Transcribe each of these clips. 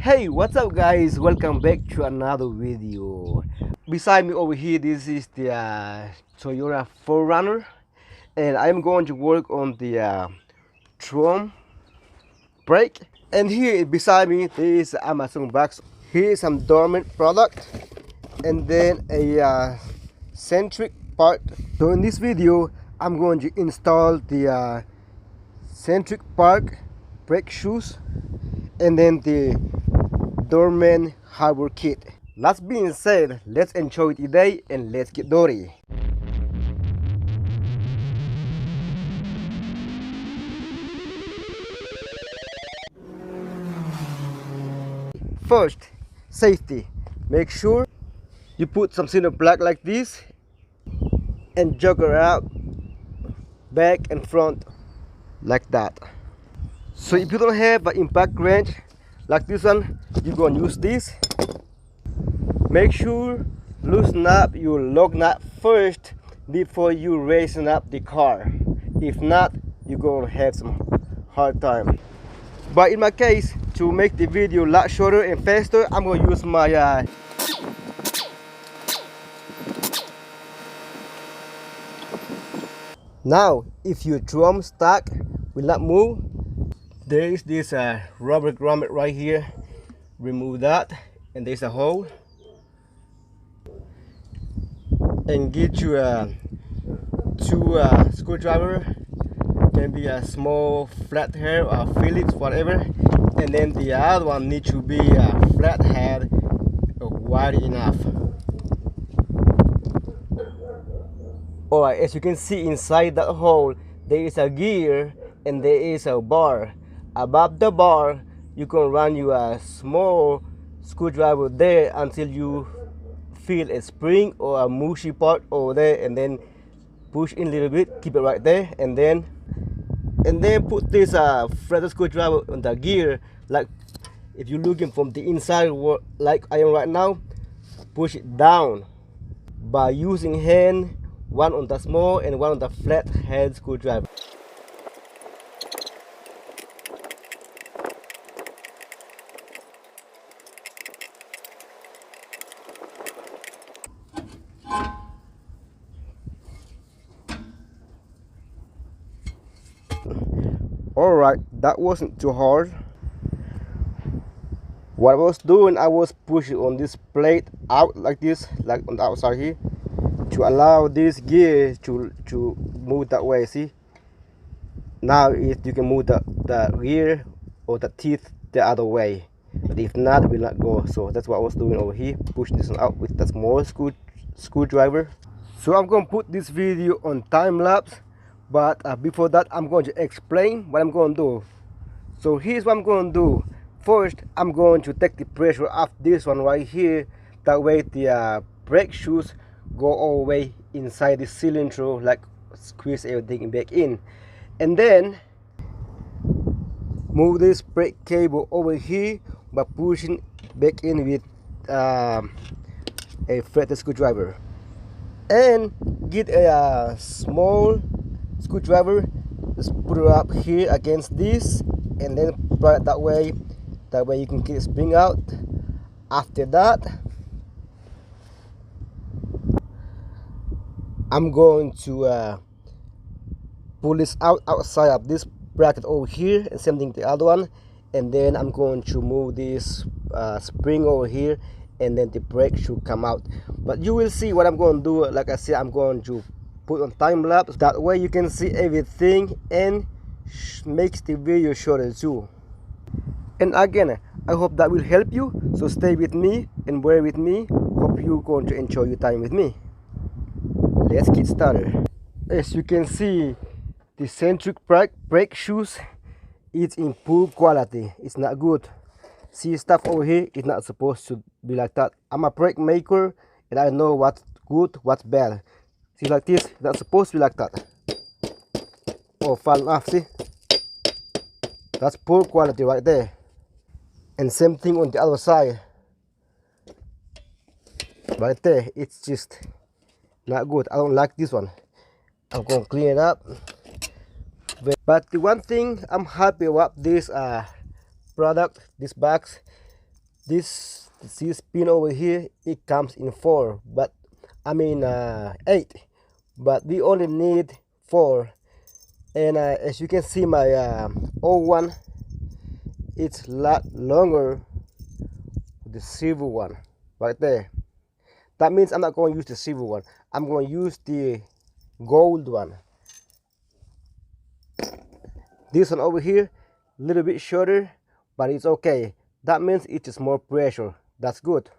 Hey, what's up guys? Welcome back to another video. Beside me over here, this is the Toyota 4runner, and I'm going to work on the drum brake. And here beside me, there is Amazon box. Here is some Dorman product, and then a Centric part. So in this video, I'm going to install the Centric part brake shoes, and then the Dorman hardware kit. That being said, let's enjoy today and let's get dirty. First, safety. Make sure you put some cinder block like this and juggle out back and front like that. So if you don't have an impact wrench like this one, you're gonna use this. Make sure loosen up your lug nut first before you raising up the car. If not, you're gonna have some hard time. But in my case, to make the video a lot shorter and faster, I'm gonna use my Now, if your drum stock will not move, there is this rubber grommet right here. Remove that, and there's a hole. And get you two screwdriver. Can be a small flathead or Phillips, whatever. And then the other one needs to be a flathead wide enough. Alright, as you can see inside that hole, there is a gear and there is a bar. Above the bar, you can run your small screwdriver there until you feel a spring or a mushy part over there, and then push in a little bit, keep it right there, and then put this threaded screwdriver on the gear. Like if you're looking from the inside, like I am right now, push it down by using hand, one on the small and one on the flat head screwdriver. Alright, that wasn't too hard. What I was doing, I was pushing on this plate out like this, like on the outside here, to allow this gear to move that way. See, now if you can move the gear or the teeth the other way, but if not, it will not go. So that's what I was doing over here, pushing this one out with the small screwdriver. So I'm going to put this video on time lapse, but before that, I'm going to explain what I'm going to do. So here's what I'm going to do. First, I'm going to take the pressure off this one right here. That way the brake shoes go all the way inside the cylinder, like squeeze everything back in. And then move this brake cable over here by pushing back in with a threaded screwdriver. And get a small screwdriver, just put it up here against this, and then put it that way you can get the spring out. After that, I'm going to pull this outside of this bracket over here, and same thing the other one, and then I'm going to move this spring over here, and then the brake should come out. But you will see what I'm going to do. Like I said, I'm going to put on time lapse, that way you can see everything and makes the video shorter too. And again, I hope that will help you, so stay with me and bear with me. Hope you're going to enjoy your time with me. Let's get started. As you can see, the Centric brake shoes is in poor quality. It's not good. See, stuff over here is not supposed to be like that. I'm a brake maker and I know what's good, what's bad. See, like this, it's not supposed to be like that. Oh, falling off, see? That's poor quality right there. And same thing on the other side. Right there, it's just not good. I don't like this one. I'm going to clean it up. But the one thing I'm happy about this product, this box, this pin over here, it comes in 4, but I mean 8, but we only need 4. And as you can see, my old one, it's a lot longer, the silver one right there. That means I'm not going to use the silver one, I'm going to use the gold one. This one over here, a little bit shorter, but it's okay. That means it is more pressure. That's good.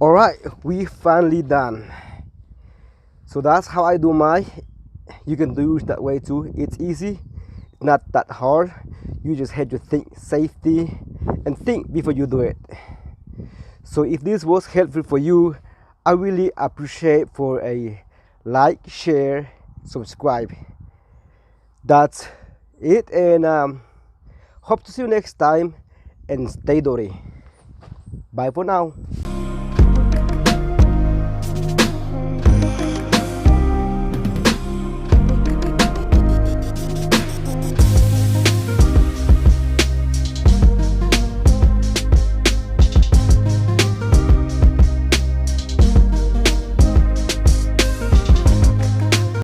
Alright, we finally done. So that's how I do my. You can do it that way too. It's easy, not that hard. You just have to think safety and think before you do it. So if this was helpful for you, I really appreciate for a like, share, subscribe. That's it, and hope to see you next time, and stay dory. Bye for now.